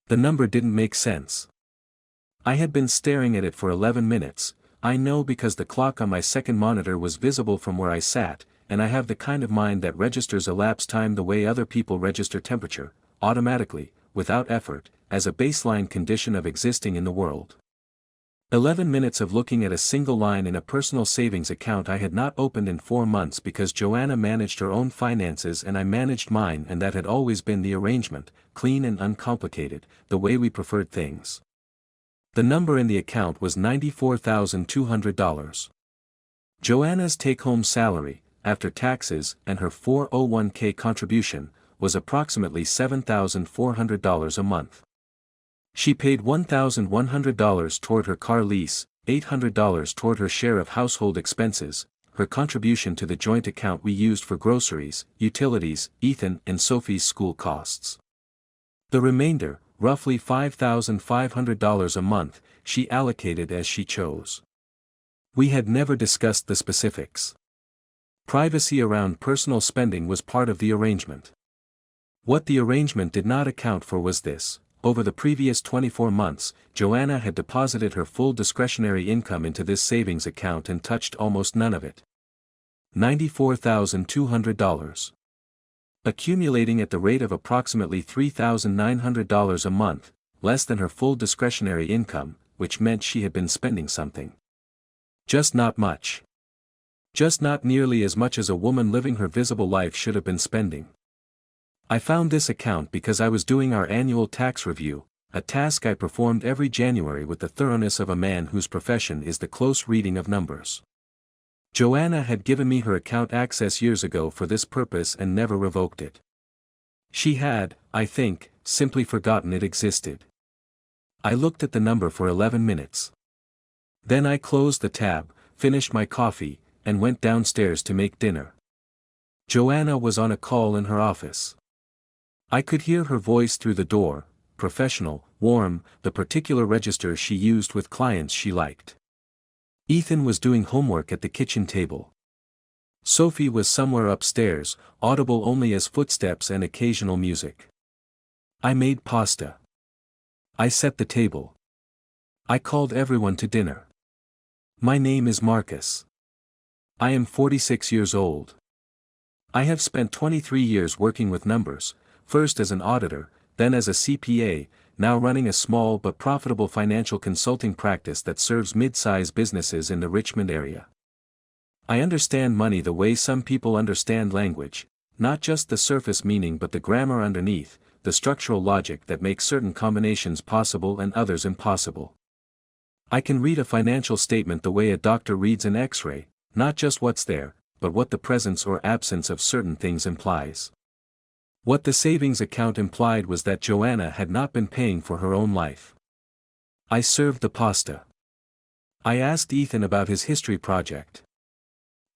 The number didn't make sense. I had been staring at it for 11 minutes, I know because the clock on my second monitor was visible from where I sat, and I have the kind of mind that registers elapsed time the way other people register temperature, automatically, without effort, as a baseline condition of existing in the world. 11 minutes of looking at a single line in a personal savings account I had not opened in 4 months because Joanna managed her own finances and I managed mine, and that had always been the arrangement, clean and uncomplicated, the way we preferred things. The number in the account was $94,200. Joanna's take-home salary, after taxes and her 401k contribution, was approximately $7,400 a month. She paid $1,100 toward her car lease, $800 toward her share of household expenses, her contribution to the joint account we used for groceries, utilities, Ethan and Sophie's school costs. The remainder, roughly $5,500 a month, she allocated as she chose. We had never discussed the specifics. Privacy around personal spending was part of the arrangement. What the arrangement did not account for was this: over the previous 24 months, Joanna had deposited her full discretionary income into this savings account and touched almost none of it. $94,200. Accumulating at the rate of approximately $3,900 a month, less than her full discretionary income, which meant she had been spending something. Just not much. Just not nearly as much as a woman living her visible life should have been spending. I found this account because I was doing our annual tax review, a task I performed every January with the thoroughness of a man whose profession is the close reading of numbers. Joanna had given me her account access years ago for this purpose and never revoked it. She had, I think, simply forgotten it existed. I looked at the number for 11 minutes. Then I closed the tab, finished my coffee, and went downstairs to make dinner. Joanna was on a call in her office. I could hear her voice through the door, professional, warm, the particular register she used with clients she liked. Ethan was doing homework at the kitchen table. Sophie was somewhere upstairs, audible only as footsteps and occasional music. I made pasta. I set the table. I called everyone to dinner. My name is Marcus. I am 46 years old. I have spent 23 years working with numbers, first as an auditor, then as a CPA, now running a small but profitable financial consulting practice that serves mid-size businesses in the Richmond area. I understand money the way some people understand language, not just the surface meaning but the grammar underneath, the structural logic that makes certain combinations possible and others impossible. I can read a financial statement the way a doctor reads an X-ray, not just what's there, but what the presence or absence of certain things implies. What the savings account implied was that Joanna had not been paying for her own life. I served the pasta. I asked Ethan about his history project.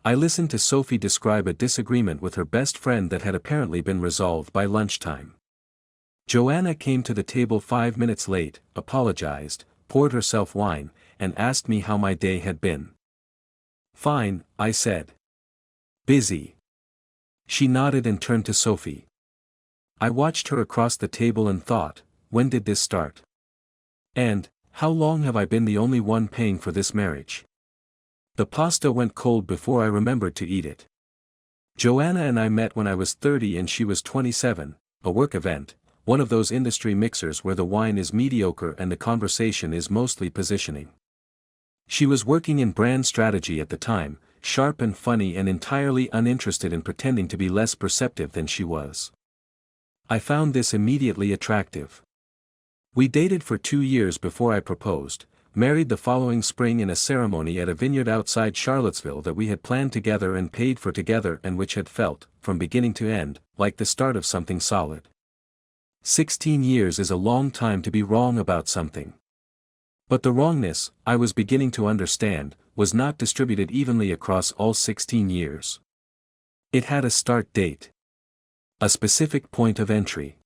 I listened to Sophie describe a disagreement with her best friend that had apparently been resolved by lunchtime. Joanna came to the table 5 minutes late, apologized, poured herself wine, and asked me how my day had been. Fine, I said. Busy. She nodded and turned to Sophie. I watched her across the table and thought, when did this start? And, how long have I been the only one paying for this marriage? The pasta went cold before I remembered to eat it. Joanna and I met when I was 30 and she was 27, a work event, one of those industry mixers where the wine is mediocre and the conversation is mostly positioning. She was working in brand strategy at the time, sharp and funny and entirely uninterested in pretending to be less perceptive than she was. I found this immediately attractive. We dated for 2 years before I proposed, married the following spring in a ceremony at a vineyard outside Charlottesville that we had planned together and paid for together and which had felt, from beginning to end, like the start of something solid. 16 years is a long time to be wrong about something. But the wrongness, I was beginning to understand, was not distributed evenly across all 16 years. It had a start date. A specific point of entry.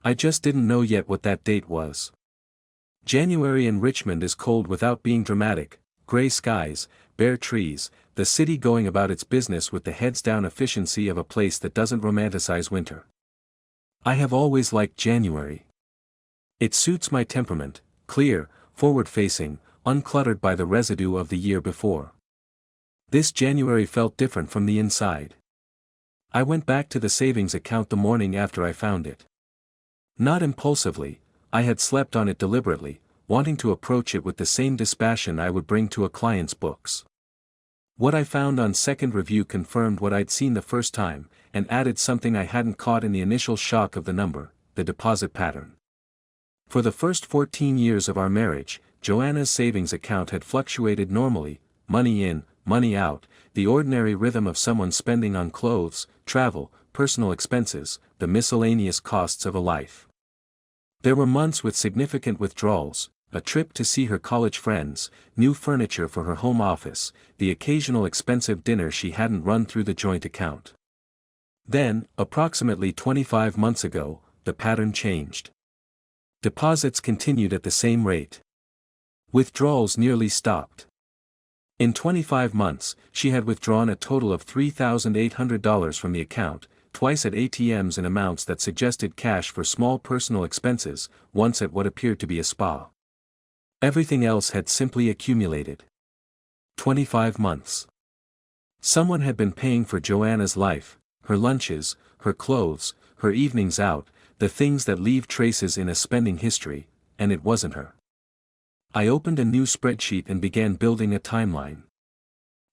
I just didn't know yet what that date was. January in Richmond is cold without being dramatic, gray skies, bare trees, the city going about its business with the heads-down efficiency of a place that doesn't romanticize winter. I have always liked January. It suits my temperament, clear, forward-facing, uncluttered by the residue of the year before. This January felt different from the inside. I went back to the savings account the morning after I found it. Not impulsively, I had slept on it deliberately, wanting to approach it with the same dispassion I would bring to a client's books. What I found on second review confirmed what I'd seen the first time, and added something I hadn't caught in the initial shock of the number, the deposit pattern. For the first 14 years of our marriage, Joanna's savings account had fluctuated normally, money in, money out, the ordinary rhythm of someone spending on clothes, travel, personal expenses, the miscellaneous costs of a life. There were months with significant withdrawals, a trip to see her college friends, new furniture for her home office, the occasional expensive dinner she hadn't run through the joint account. Then, approximately 25 months ago, the pattern changed. Deposits continued at the same rate. Withdrawals nearly stopped. In 25 months, she had withdrawn a total of $3,800 from the account, twice at ATMs in amounts that suggested cash for small personal expenses, once at what appeared to be a spa. Everything else had simply accumulated. 25 months. Someone had been paying for Joanna's life, her lunches, her clothes, her evenings out, the things that leave traces in a spending history, and it wasn't her. I opened a new spreadsheet and began building a timeline.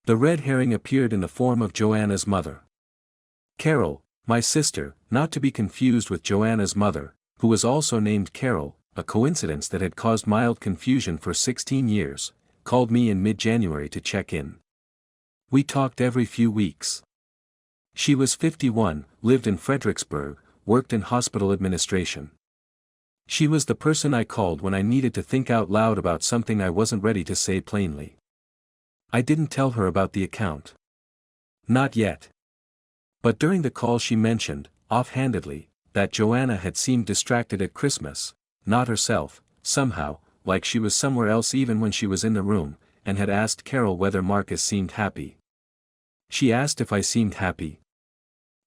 The red herring appeared in the form of Joanna's mother. Carol, my sister, not to be confused with Joanna's mother, who was also named Carol, a coincidence that had caused mild confusion for 16 years, called me in mid-January to check in. We talked every few weeks. She was 51, lived in Fredericksburg, worked in hospital administration. She was the person I called when I needed to think out loud about something I wasn't ready to say plainly. I didn't tell her about the account. Not yet. But during the call she mentioned, offhandedly, that Joanna had seemed distracted at Christmas, not herself, somehow, like she was somewhere else even when she was in the room, and had asked Carol whether Marcus seemed happy. She asked if I seemed happy.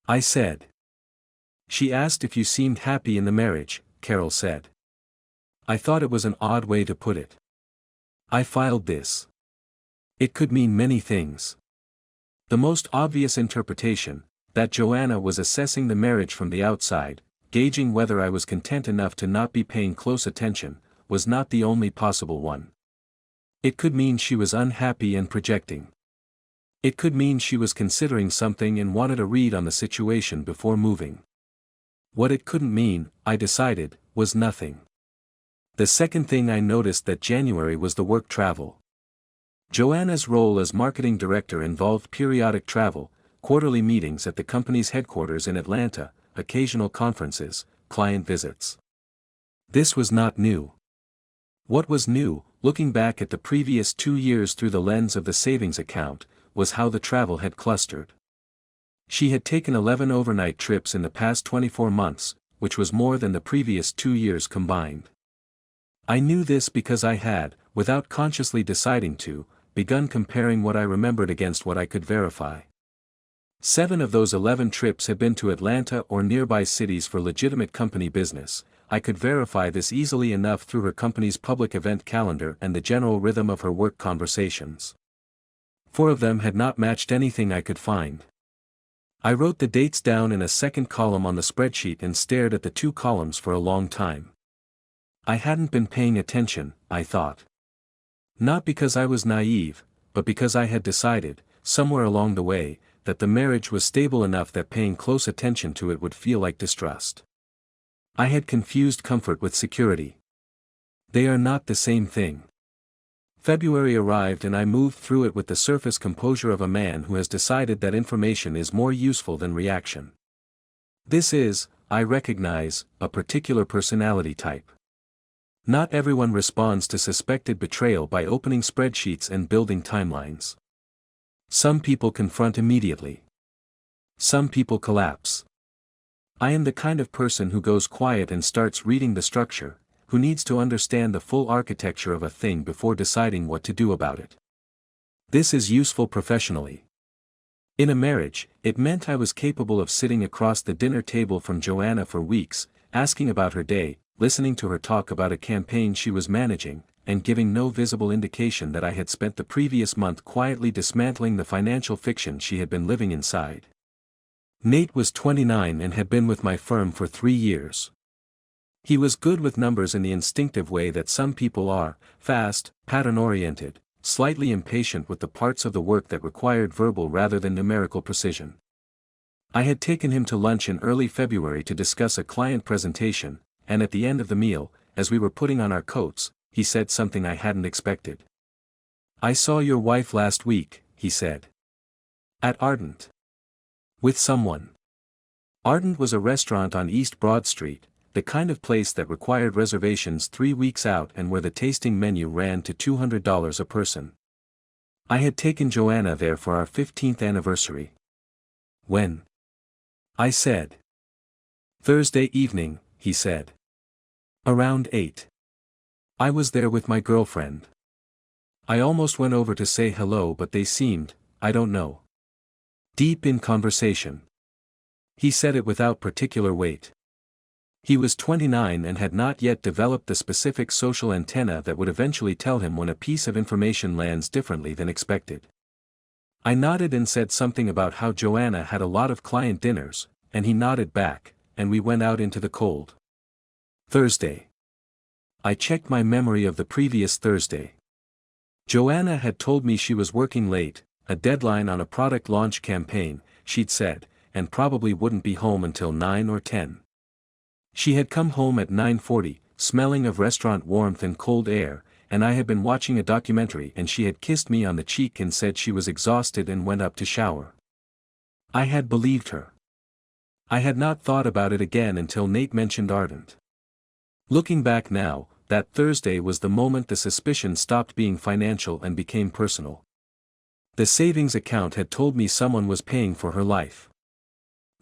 I said. She asked if you seemed happy in the marriage, Carol said. I thought it was an odd way to put it. I filed this. It could mean many things. The most obvious interpretation, that Joanna was assessing the marriage from the outside, gauging whether I was content enough to not be paying close attention, was not the only possible one. It could mean she was unhappy and projecting. It could mean she was considering something and wanted a read on the situation before moving. What it couldn't mean, I decided, was nothing. The second thing I noticed that January was the work travel. Joanna's role as marketing director involved periodic travel, quarterly meetings at the company's headquarters in Atlanta, occasional conferences, client visits. This was not new. What was new, looking back at the previous 2 years through the lens of the savings account, was how the travel had clustered. She had taken 11 overnight trips in the past 24 months, which was more than the previous 2 years combined. I knew this because I had, without consciously deciding to, begun comparing what I remembered against what I could verify. 7 of those 11 trips had been to Atlanta or nearby cities for legitimate company business. I could verify this easily enough through her company's public event calendar and the general rhythm of her work conversations. 4 of them had not matched anything I could find. I wrote the dates down in a second column on the spreadsheet and stared at the 2 columns for a long time. I hadn't been paying attention, I thought. Not because I was naive, but because I had decided, somewhere along the way, that the marriage was stable enough that paying close attention to it would feel like distrust. I had confused comfort with security. They are not the same thing. February arrived and I moved through it with the surface composure of a man who has decided that information is more useful than reaction. This is, I recognize, a particular personality type. Not everyone responds to suspected betrayal by opening spreadsheets and building timelines. Some people confront immediately. Some people collapse. I am the kind of person who goes quiet and starts reading the structure, who needs to understand the full architecture of a thing before deciding what to do about it. This is useful professionally. In a marriage, it meant I was capable of sitting across the dinner table from Joanna for weeks, asking about her day, listening to her talk about a campaign she was managing, and giving no visible indication that I had spent the previous month quietly dismantling the financial fiction she had been living inside. Nate was 29 and had been with my firm for 3 years. He was good with numbers in the instinctive way that some people are, fast, pattern-oriented, slightly impatient with the parts of the work that required verbal rather than numerical precision. I had taken him to lunch in early February to discuss a client presentation, and at the end of the meal, as we were putting on our coats, he said something I hadn't expected. "I saw your wife last week," he said. "At Ardent. With someone." Ardent was a restaurant on East Broad Street, the kind of place that required reservations 3 weeks out and where the tasting menu ran to $200 a person. I had taken Joanna there for our 15th anniversary. "When?" I said. "Thursday evening," he said. "Around 8. I was there with my girlfriend. I almost went over to say hello, but they seemed, I don't know, deep in conversation." He said it without particular weight. He was 29 and had not yet developed the specific social antenna that would eventually tell him when a piece of information lands differently than expected. I nodded and said something about how Joanna had a lot of client dinners, and he nodded back, and we went out into the cold. Thursday. I checked my memory of the previous Thursday. Joanna had told me she was working late, a deadline on a product launch campaign, she'd said, and probably wouldn't be home until 9 or 10. She had come home at 9:40, smelling of restaurant warmth and cold air, and I had been watching a documentary and she had kissed me on the cheek and said she was exhausted and went up to shower. I had believed her. I had not thought about it again until Nate mentioned Ardent. Looking back now, that Thursday was the moment the suspicion stopped being financial and became personal. The savings account had told me someone was paying for her life.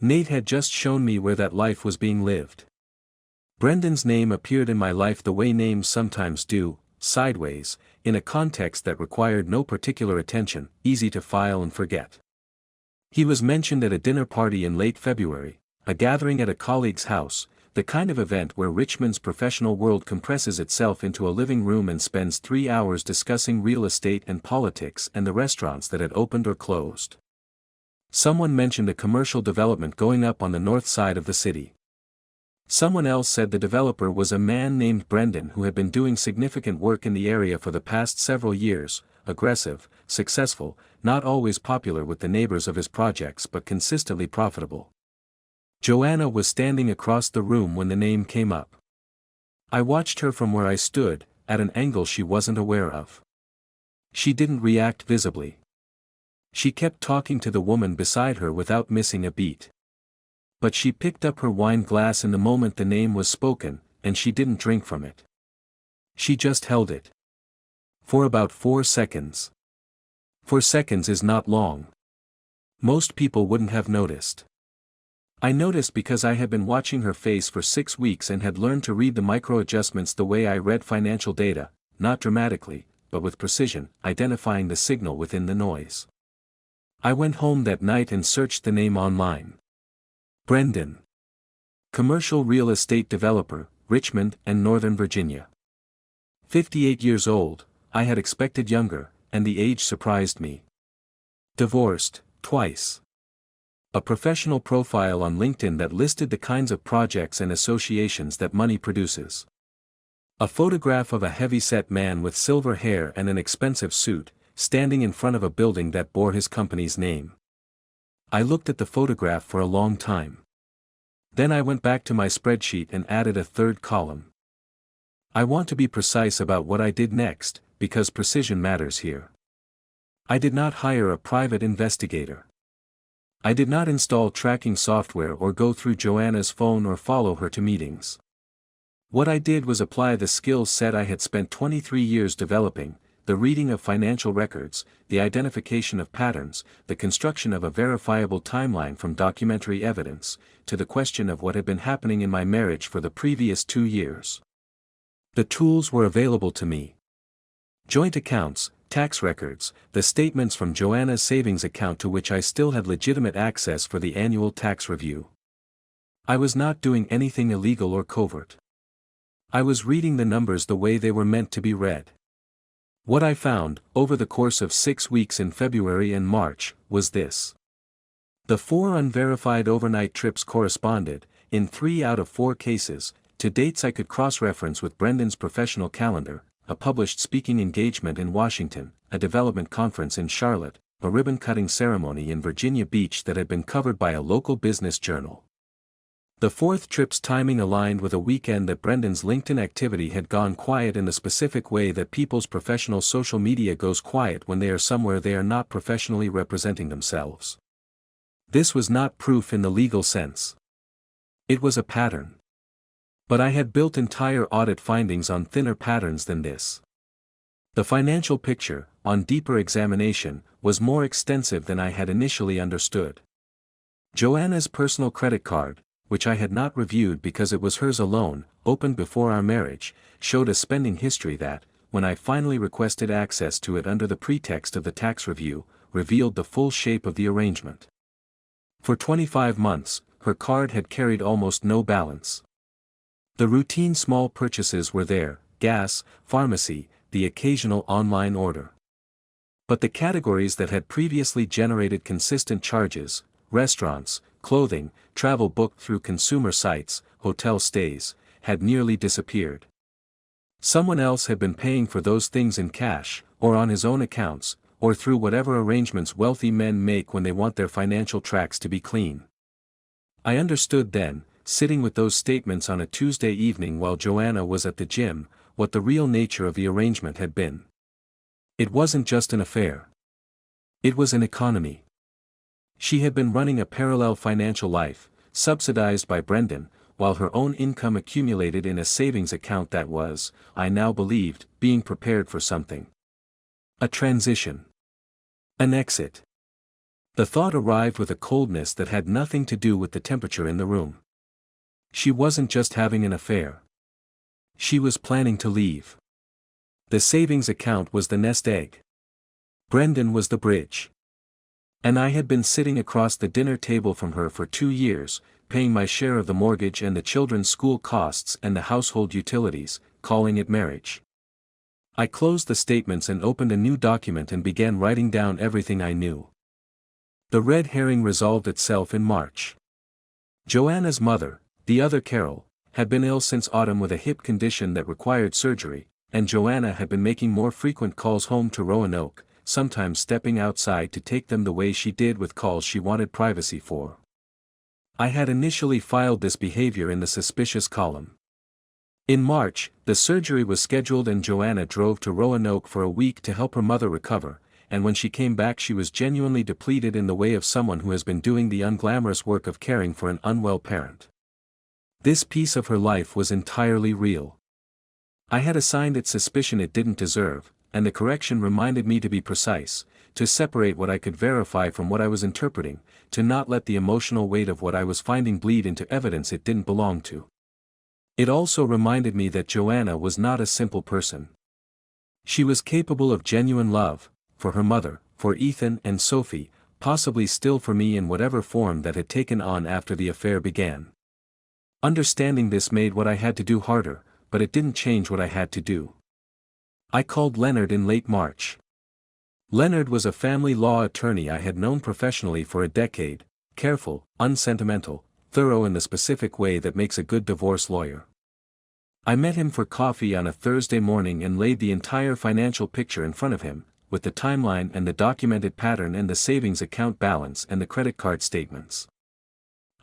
Nate had just shown me where that life was being lived. Brendan's name appeared in my life the way names sometimes do, sideways, in a context that required no particular attention, easy to file and forget. He was mentioned at a dinner party in late February, a gathering at a colleague's house, the kind of event where Richmond's professional world compresses itself into a living room and spends 3 hours discussing real estate and politics and the restaurants that had opened or closed. Someone mentioned a commercial development going up on the north side of the city. Someone else said the developer was a man named Brendan who had been doing significant work in the area for the past several years, aggressive, successful, not always popular with the neighbors of his projects but consistently profitable. Joanna was standing across the room when the name came up. I watched her from where I stood, at an angle she wasn't aware of. She didn't react visibly. She kept talking to the woman beside her without missing a beat. But she picked up her wine glass in the moment the name was spoken, and she didn't drink from it. She just held it. For about 4 seconds. 4 seconds is not long. Most people wouldn't have noticed. I noticed because I had been watching her face for 6 weeks and had learned to read the micro-adjustments the way I read financial data, not dramatically, but with precision, identifying the signal within the noise. I went home that night and searched the name online. Brendan. Commercial real estate developer, Richmond and Northern Virginia. 58 years old, I had expected younger, and the age surprised me. Divorced, twice. A professional profile on LinkedIn that listed the kinds of projects and associations that money produces. A photograph of a heavy-set man with silver hair and an expensive suit, standing in front of a building that bore his company's name. I looked at the photograph for a long time. Then I went back to my spreadsheet and added a third column. I want to be precise about what I did next, because precision matters here. I did not hire a private investigator. I did not install tracking software or go through Joanna's phone or follow her to meetings. What I did was apply the skill set I had spent 23 years developing, the reading of financial records, the identification of patterns, the construction of a verifiable timeline from documentary evidence, to the question of what had been happening in my marriage for the previous 2 years. The tools were available to me. Joint accounts, tax records, the statements from Joanna's savings account to which I still had legitimate access for the annual tax review. I was not doing anything illegal or covert. I was reading the numbers the way they were meant to be read. What I found, over the course of 6 weeks in February and March, was this. The 4 unverified overnight trips corresponded, in 3 out of 4 cases, to dates I could cross-reference with Brendan's professional calendar, a published speaking engagement in Washington, a development conference in Charlotte, a ribbon-cutting ceremony in Virginia Beach that had been covered by a local business journal. The 4th trip's timing aligned with a weekend that Brendan's LinkedIn activity had gone quiet in the specific way that people's professional social media goes quiet when they are somewhere they are not professionally representing themselves. This was not proof in the legal sense. It was a pattern. But I had built entire audit findings on thinner patterns than this. The financial picture, on deeper examination, was more extensive than I had initially understood. Joanna's personal credit card, which I had not reviewed because it was hers alone, opened before our marriage, showed a spending history that, when I finally requested access to it under the pretext of the tax review, revealed the full shape of the arrangement. For 25 months, her card had carried almost no balance. The routine small purchases were there: gas, pharmacy, the occasional online order. But the categories that had previously generated consistent charges, restaurants, clothing, travel booked through consumer sites, hotel stays, had nearly disappeared. Someone else had been paying for those things in cash, or on his own accounts, or through whatever arrangements wealthy men make when they want their financial tracks to be clean. I understood then, sitting with those statements on a Tuesday evening while Joanna was at the gym, what the real nature of the arrangement had been. It wasn't just an affair. It was an economy. She had been running a parallel financial life, subsidized by Brendan, while her own income accumulated in a savings account that was, I now believed, being prepared for something. A transition. An exit. The thought arrived with a coldness that had nothing to do with the temperature in the room. She wasn't just having an affair. She was planning to leave. The savings account was the nest egg. Brendan was the bridge. And I had been sitting across the dinner table from her for 2 years, paying my share of the mortgage and the children's school costs and the household utilities, calling it marriage. I closed the statements and opened a new document and began writing down everything I knew. The red herring resolved itself in March. Joanna's mother, the other Carol, had been ill since autumn with a hip condition that required surgery, and Joanna had been making more frequent calls home to Roanoke, sometimes stepping outside to take them the way she did with calls she wanted privacy for. I had initially filed this behavior in the suspicious column. In March, the surgery was scheduled and Joanna drove to Roanoke for a week to help her mother recover, and when she came back she was genuinely depleted in the way of someone who has been doing the unglamorous work of caring for an unwell parent. This piece of her life was entirely real. I had assigned it suspicion it didn't deserve, and the correction reminded me to be precise, to separate what I could verify from what I was interpreting, to not let the emotional weight of what I was finding bleed into evidence it didn't belong to. It also reminded me that Joanna was not a simple person. She was capable of genuine love, for her mother, for Ethan and Sophie, possibly still for me in whatever form that had taken on after the affair began. Understanding this made what I had to do harder, but it didn't change what I had to do. I called Leonard in late March. Leonard was a family law attorney I had known professionally for a decade, careful, unsentimental, thorough in the specific way that makes a good divorce lawyer. I met him for coffee on a Thursday morning and laid the entire financial picture in front of him, with the timeline and the documented pattern and the savings account balance and the credit card statements.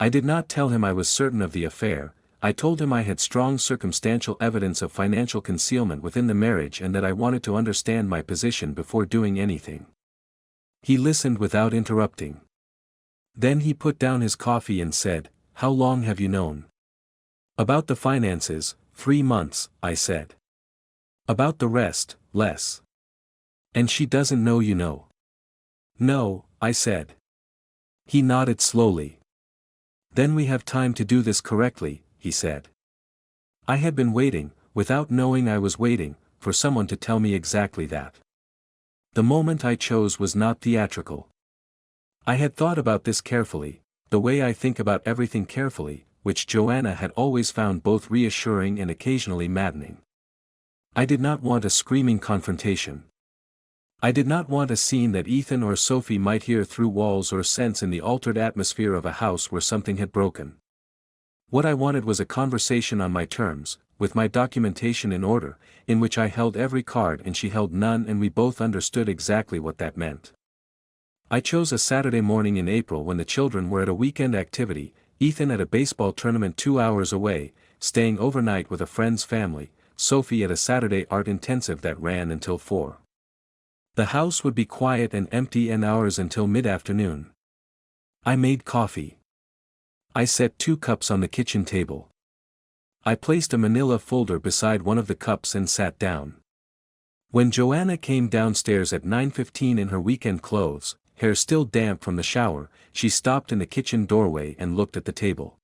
I did not tell him I was certain of the affair. I told him I had strong circumstantial evidence of financial concealment within the marriage and that I wanted to understand my position before doing anything. He listened without interrupting. Then he put down his coffee and said, "How long have you known?" "About the finances, 3 months," I said. "About the rest, less." "And she doesn't know you know?" "No," I said. He nodded slowly. "Then we have time to do this correctly," he said. I had been waiting, without knowing I was waiting, for someone to tell me exactly that. The moment I chose was not theatrical. I had thought about this carefully, the way I think about everything carefully, which Joanna had always found both reassuring and occasionally maddening. I did not want a screaming confrontation. I did not want a scene that Ethan or Sophie might hear through walls or sense in the altered atmosphere of a house where something had broken. What I wanted was a conversation on my terms, with my documentation in order, in which I held every card and she held none, and we both understood exactly what that meant. I chose a Saturday morning in April when the children were at a weekend activity, Ethan at a baseball tournament 2 hours away, staying overnight with a friend's family, Sophie at a Saturday art intensive that ran until 4. The house would be quiet and empty and ours until mid-afternoon. I made coffee. I set 2 cups on the kitchen table. I placed a manila folder beside one of the cups and sat down. When Joanna came downstairs at 9:15 in her weekend clothes, hair still damp from the shower, she stopped in the kitchen doorway and looked at the table.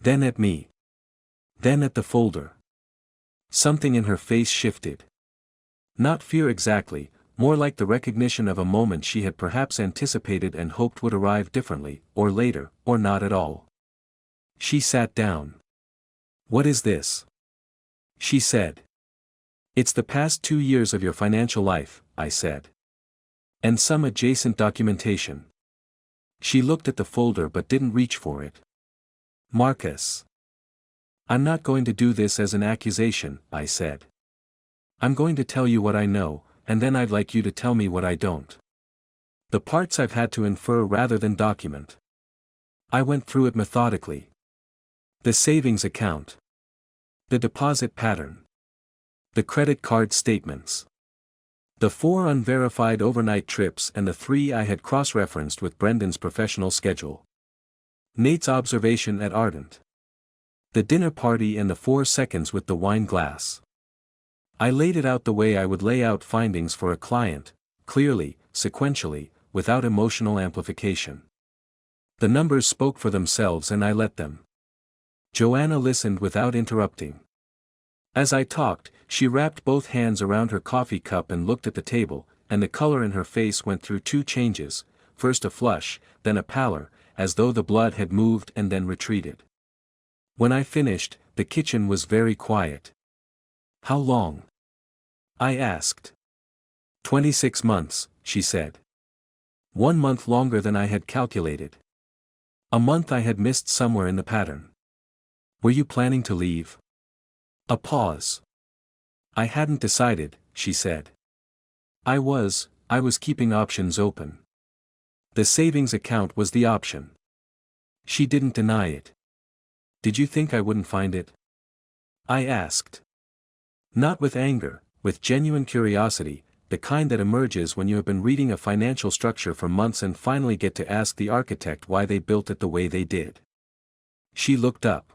Then at me. Then at the folder. Something in her face shifted. Not fear exactly, more like the recognition of a moment she had perhaps anticipated and hoped would arrive differently, or later, or not at all. She sat down. "What is this?" she said. "It's the past 2 years of your financial life," I said. "And some adjacent documentation." She looked at the folder but didn't reach for it. "Marcus. I'm not going to do this as an accusation," I said. "I'm going to tell you what I know, and then I'd like you to tell me what I don't. The parts I've had to infer rather than document." I went through it methodically. The savings account. The deposit pattern. The credit card statements. The 4 unverified overnight trips and the 3 I had cross-referenced with Brendan's professional schedule. Nate's observation at Ardent. The dinner party and the 4 seconds with the wine glass. I laid it out the way I would lay out findings for a client, clearly, sequentially, without emotional amplification. The numbers spoke for themselves and I let them. Joanna listened without interrupting. As I talked, she wrapped both hands around her coffee cup and looked at the table, and the color in her face went through 2 changes, first a flush, then a pallor, as though the blood had moved and then retreated. When I finished, the kitchen was very quiet. "How long?" I asked. 26 months, she said. 1 month longer than I had calculated. A month I had missed somewhere in the pattern. "Were you planning to leave?" A pause. "I hadn't decided," she said. I was keeping options open. The savings account was the option. She didn't deny it. "Did you think I wouldn't find it?" I asked. Not with anger, with genuine curiosity, the kind that emerges when you have been reading a financial structure for months and finally get to ask the architect why they built it the way they did. She looked up.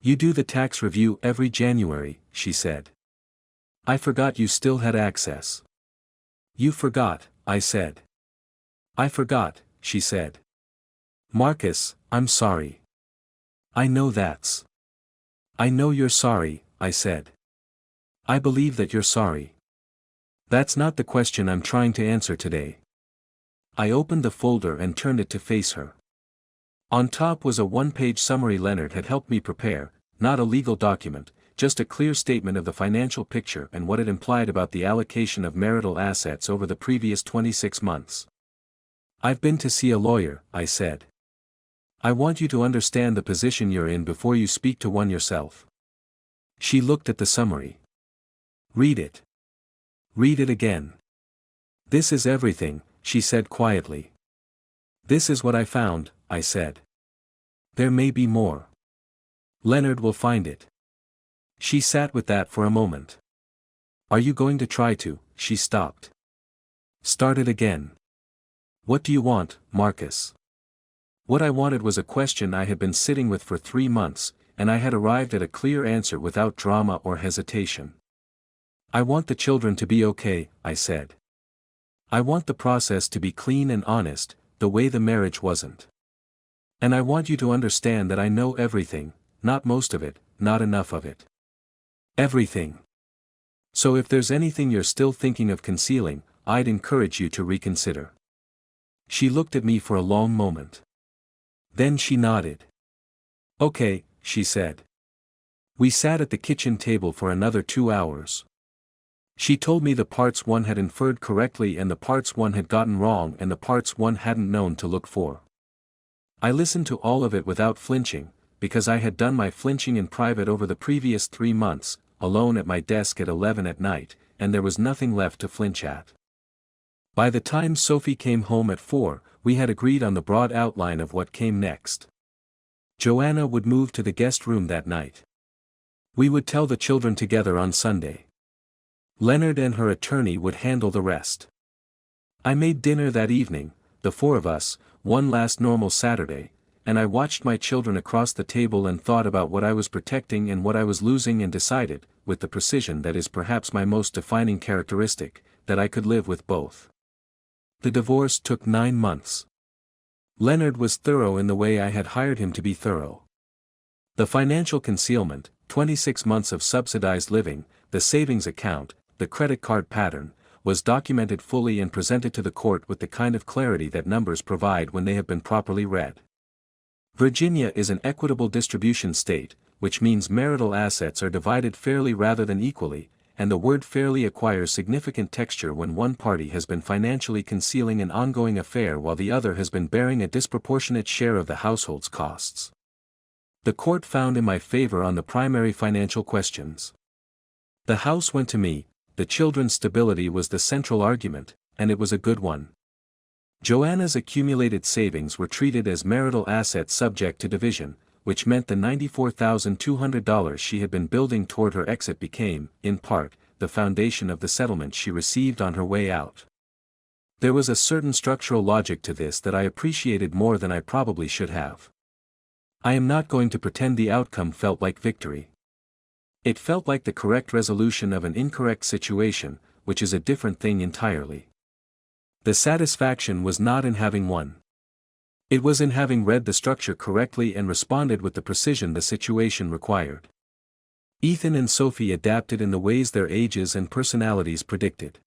"You do the tax review every January," she said. "I forgot you still had access." "You forgot," I said. "I forgot," she said. "Marcus, I'm sorry." "I know that's." "I know you're sorry," I said. "I believe that you're sorry. That's not the question I'm trying to answer today." I opened the folder and turned it to face her. On top was a 1-page summary Leonard had helped me prepare, not a legal document, just a clear statement of the financial picture and what it implied about the allocation of marital assets over the previous 26 months. "I've been to see a lawyer," I said. "I want you to understand the position you're in before you speak to one yourself." She looked at the summary. "Read it. Read it again." "This is everything," she said quietly. "This is what I found," I said. "There may be more. Leonard will find it." She sat with that for a moment. "Are you going to try to?" She stopped. Started again. "What do you want, Marcus?" What I wanted was a question I had been sitting with for 3 months, and I had arrived at a clear answer without drama or hesitation. "I want the children to be okay," I said. "I want the process to be clean and honest, the way the marriage wasn't. And I want you to understand that I know everything, not most of it, not enough of it. Everything. So if there's anything you're still thinking of concealing, I'd encourage you to reconsider." She looked at me for a long moment. Then she nodded. Okay, she said. We sat at the kitchen table for another 2 hours. She told me the parts one had inferred correctly and the parts one had gotten wrong and the parts one hadn't known to look for. I listened to all of it without flinching, because I had done my flinching in private over the previous 3 months, alone at my desk at 11 at night, and there was nothing left to flinch at. By the time Sophie came home at 4, we had agreed on the broad outline of what came next. Joanna would move to the guest room that night. We would tell the children together on Sunday. Leonard and her attorney would handle the rest. I made dinner that evening, the 4 of us, one last normal Saturday, and I watched my children across the table and thought about what I was protecting and what I was losing and decided, with the precision that is perhaps my most defining characteristic, that I could live with both. The divorce took 9 months. Leonard was thorough in the way I had hired him to be thorough. The financial concealment, 26 months of subsidized living, the savings account, the credit card pattern, was documented fully and presented to the court with the kind of clarity that numbers provide when they have been properly read. Virginia is an equitable distribution state, which means marital assets are divided fairly rather than equally, and the word fairly acquires significant texture when one party has been financially concealing an ongoing affair while the other has been bearing a disproportionate share of the household's costs. The court found in my favor on the primary financial questions. The house went to me, the children's stability was the central argument, and it was a good one. Joanna's accumulated savings were treated as marital assets subject to division, which meant the $94,200 she had been building toward her exit became, in part, the foundation of the settlement she received on her way out. There was a certain structural logic to this that I appreciated more than I probably should have. I am not going to pretend the outcome felt like victory. It felt like the correct resolution of an incorrect situation, which is a different thing entirely. The satisfaction was not in having won. It was in having read the structure correctly and responded with the precision the situation required. Ethan and Sophie adapted in the ways their ages and personalities predicted.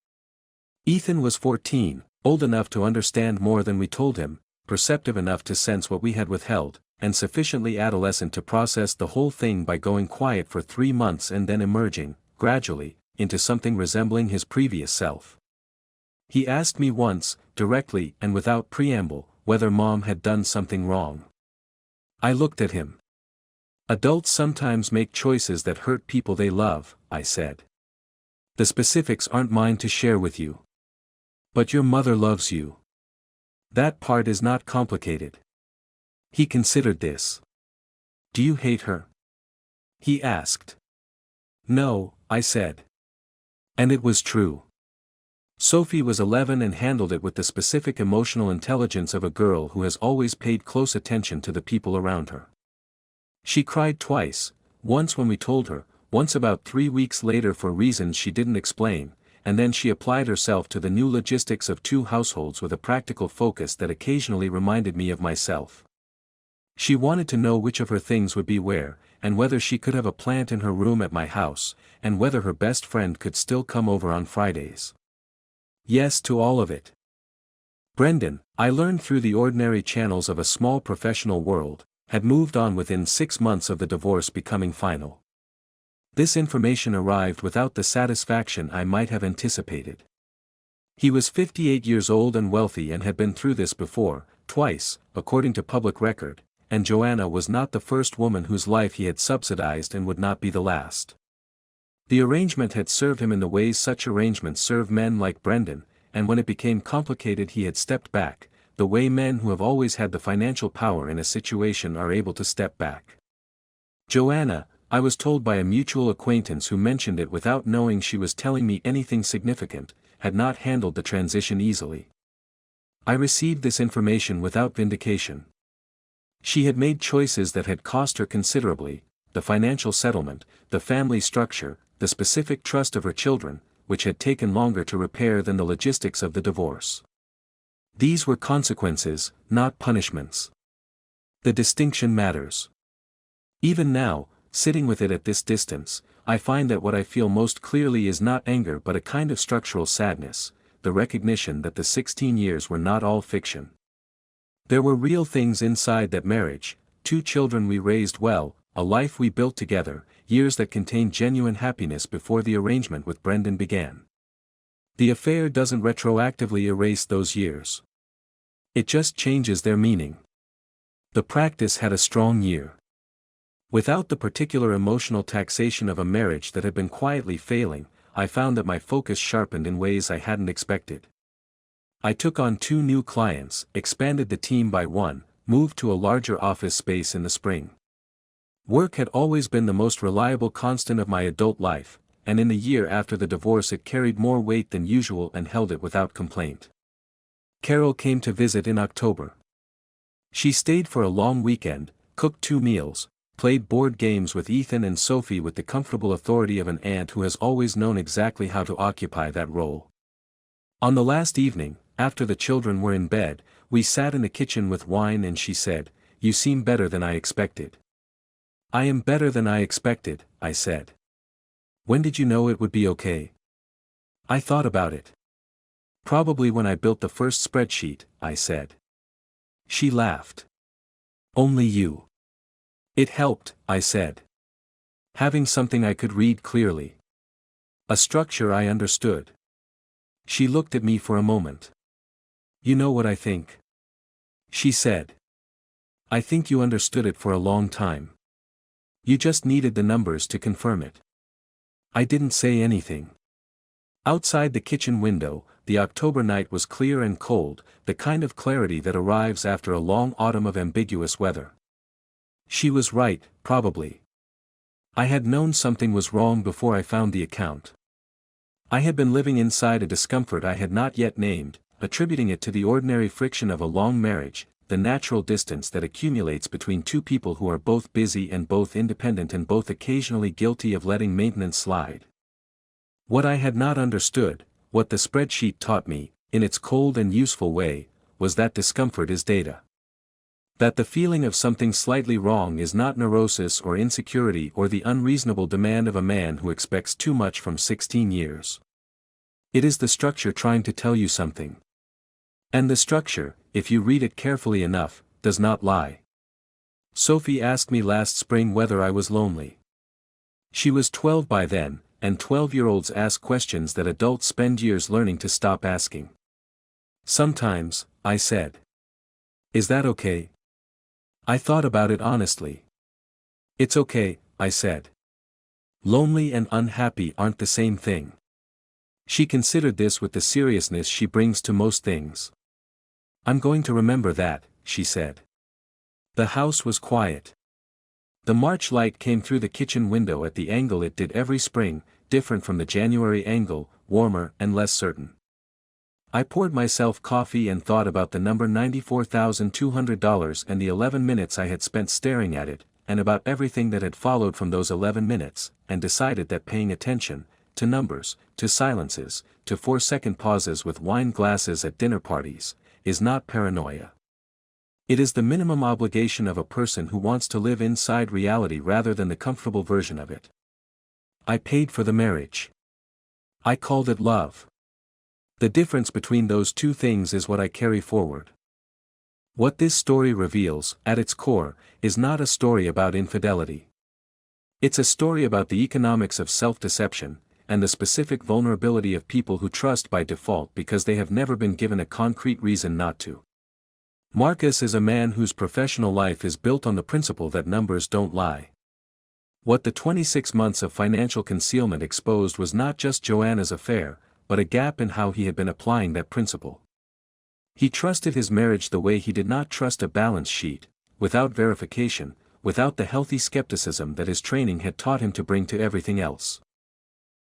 Ethan was 14, old enough to understand more than we told him, perceptive enough to sense what we had withheld, and sufficiently adolescent to process the whole thing by going quiet for 3 months and then emerging, gradually, into something resembling his previous self. He asked me once, directly and without preamble, whether Mom had done something wrong. I looked at him. Adults sometimes make choices that hurt people they love, I said. The specifics aren't mine to share with you. But your mother loves you. That part is not complicated. He considered this. Do you hate her? He asked. No, I said. And it was true. Sophie was 11 and handled it with the specific emotional intelligence of a girl who has always paid close attention to the people around her. She cried twice, once when we told her, once about 3 weeks later for reasons she didn't explain, and then she applied herself to the new logistics of 2 households with a practical focus that occasionally reminded me of myself. She wanted to know which of her things would be where, and whether she could have a plant in her room at my house, and whether her best friend could still come over on Fridays. Yes to all of it. Brendan, I learned through the ordinary channels of a small professional world, had moved on within 6 months of the divorce becoming final. This information arrived without the satisfaction I might have anticipated. He was 58 years old and wealthy and had been through this before, twice, according to public record, and Joanna was not the first woman whose life he had subsidized and would not be the last. The arrangement had served him in the ways such arrangements serve men like Brendan, and when it became complicated he had stepped back, the way men who have always had the financial power in a situation are able to step back. Joanna, I was told by a mutual acquaintance who mentioned it without knowing she was telling me anything significant, had not handled the transition easily. I received this information without vindication. She had made choices that had cost her considerably, the financial settlement, the family structure, the specific trust of her children, which had taken longer to repair than the logistics of the divorce. These were consequences, not punishments. The distinction matters. Even now, sitting with it at this distance, I find that what I feel most clearly is not anger but a kind of structural sadness, the recognition that the 16 years were not all fiction. There were real things inside that marriage, 2 children we raised well, a life we built together, years that contained genuine happiness before the arrangement with Brendan began. The affair doesn't retroactively erase those years. It just changes their meaning. The practice had a strong year. Without the particular emotional taxation of a marriage that had been quietly failing, I found that my focus sharpened in ways I hadn't expected. I took on 2 new clients, expanded the team by 1, moved to a larger office space in the spring. Work had always been the most reliable constant of my adult life, and in the year after the divorce it carried more weight than usual and held it without complaint. Carol came to visit in October. She stayed for a long weekend, cooked 2 meals, played board games with Ethan and Sophie with the comfortable authority of an aunt who has always known exactly how to occupy that role. On the last evening, after the children were in bed, we sat in the kitchen with wine and she said, "You seem better than I expected." "I am better than I expected," I said. "When did you know it would be okay?" "I thought about it. Probably when I built the first spreadsheet," I said. She laughed. "Only you." "It helped," I said. "Having something I could read clearly. A structure I understood." She looked at me for a moment. "You know what I think?" she said. "I think you understood it for a long time. You just needed the numbers to confirm it." I didn't say anything. Outside the kitchen window, the October night was clear and cold, the kind of clarity that arrives after a long autumn of ambiguous weather. She was right, probably. I had known something was wrong before I found the account. I had been living inside a discomfort I had not yet named, attributing it to the ordinary friction of a long marriage, the natural distance that accumulates between 2 people who are both busy and both independent and both occasionally guilty of letting maintenance slide. What I had not understood, what the spreadsheet taught me, in its cold and useful way, was that discomfort is data. That the feeling of something slightly wrong is not neurosis or insecurity or the unreasonable demand of a man who expects too much from 16 years. It is the structure trying to tell you something. And the structure, if you read it carefully enough, does not lie. Sophie asked me last spring whether I was lonely. She was 12 by then, and 12-year-olds ask questions that adults spend years learning to stop asking. "Sometimes," I said. "Is that okay?" I thought about it honestly. "It's okay," I said. "Lonely and unhappy aren't the same thing." She considered this with the seriousness she brings to most things. "I'm going to remember that," she said. The house was quiet. The March light came through the kitchen window at the angle it did every spring, different from the January angle, warmer and less certain. I poured myself coffee and thought about the number $94,200 and the 11 minutes I had spent staring at it, and about everything that had followed from those 11 minutes, and decided that paying attention, to numbers, to silences, to 4-second pauses with wine glasses at dinner parties, is not paranoia. It is the minimum obligation of a person who wants to live inside reality rather than the comfortable version of it. I paid for the marriage. I called it love. The difference between those 2 things is what I carry forward. What this story reveals, at its core, is not a story about infidelity. It's a story about the economics of self-deception, and the specific vulnerability of people who trust by default because they have never been given a concrete reason not to. Marcus is a man whose professional life is built on the principle that numbers don't lie. What the 26 months of financial concealment exposed was not just Joanna's affair, but a gap in how he had been applying that principle. He trusted his marriage the way he did not trust a balance sheet, without verification, without the healthy skepticism that his training had taught him to bring to everything else.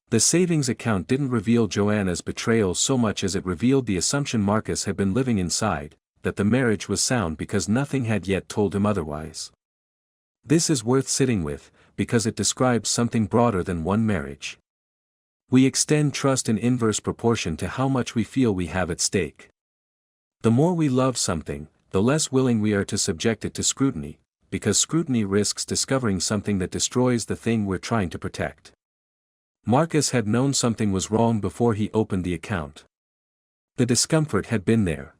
The savings account didn't reveal Joanna's betrayal so much as it revealed the assumption Marcus had been living inside, that the marriage was sound because nothing had yet told him otherwise. This is worth sitting with, because it describes something broader than one marriage. We extend trust in inverse proportion to how much we feel we have at stake. The more we love something, the less willing we are to subject it to scrutiny, because scrutiny risks discovering something that destroys the thing we're trying to protect. Marcus had known something was wrong before he opened the account. The discomfort had been there.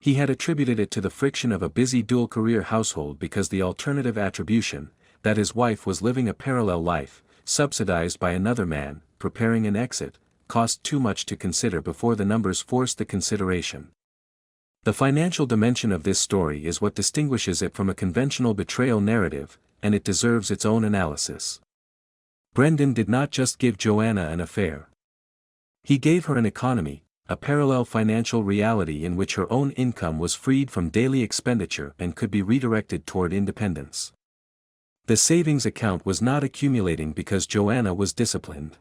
He had attributed it to the friction of a busy dual-career household because the alternative attribution, that his wife was living a parallel life, subsidized by another man, preparing an exit, cost too much to consider before the numbers forced the consideration. The financial dimension of this story is what distinguishes it from a conventional betrayal narrative, and it deserves its own analysis. Brendan did not just give Joanna an affair. He gave her an economy, a parallel financial reality in which her own income was freed from daily expenditure and could be redirected toward independence. The savings account was not accumulating because Joanna was disciplined.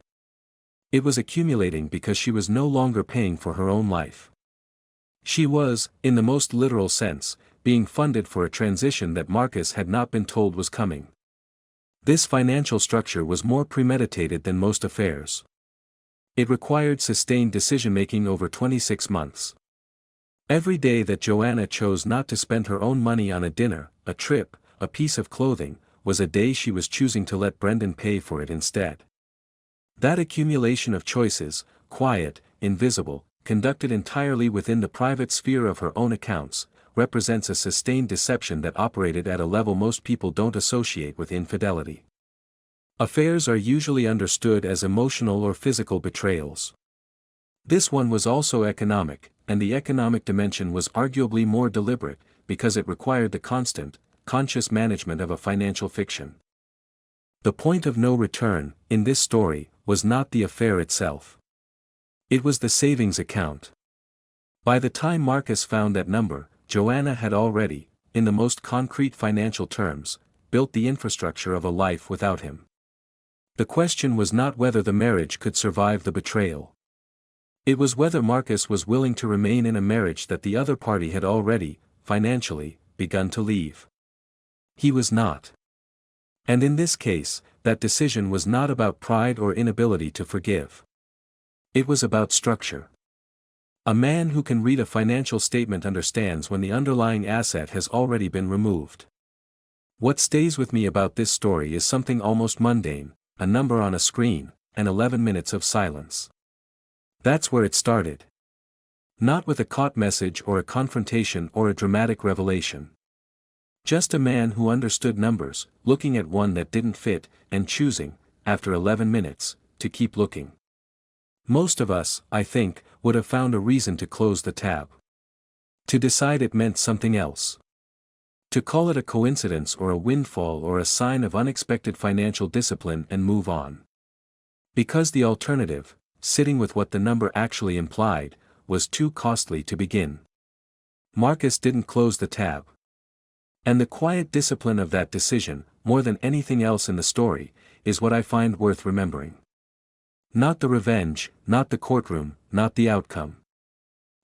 It was accumulating because she was no longer paying for her own life. She was, in the most literal sense, being funded for a transition that Marcus had not been told was coming. This financial structure was more premeditated than most affairs. It required sustained decision-making over 26 months. Every day that Joanna chose not to spend her own money on a dinner, a trip, a piece of clothing, was a day she was choosing to let Brendan pay for it instead. That accumulation of choices, quiet, invisible, conducted entirely within the private sphere of her own accounts, represents a sustained deception that operated at a level most people don't associate with infidelity. Affairs are usually understood as emotional or physical betrayals. This one was also economic, and the economic dimension was arguably more deliberate, because it required the constant, conscious management of a financial fiction. The point of no return, in this story, was not the affair itself. It was the savings account. By the time Marcus found that number, Joanna had already, in the most concrete financial terms, built the infrastructure of a life without him. The question was not whether the marriage could survive the betrayal. It was whether Marcus was willing to remain in a marriage that the other party had already, financially, begun to leave. He was not. And in this case, that decision was not about pride or inability to forgive. It was about structure. A man who can read a financial statement understands when the underlying asset has already been removed. What stays with me about this story is something almost mundane, a number on a screen, and 11 minutes of silence. That's where it started. Not with a caught message or a confrontation or a dramatic revelation. Just a man who understood numbers, looking at one that didn't fit, and choosing, after 11 minutes, to keep looking. Most of us, I think, would have found a reason to close the tab. To decide it meant something else. To call it a coincidence or a windfall or a sign of unexpected financial discipline and move on. Because the alternative, sitting with what the number actually implied, was too costly to begin. Marcus didn't close the tab. And the quiet discipline of that decision, more than anything else in the story, is what I find worth remembering. Not the revenge, not the courtroom, not the outcome.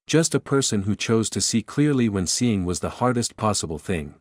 Just a person who chose to see clearly when seeing was the hardest possible thing.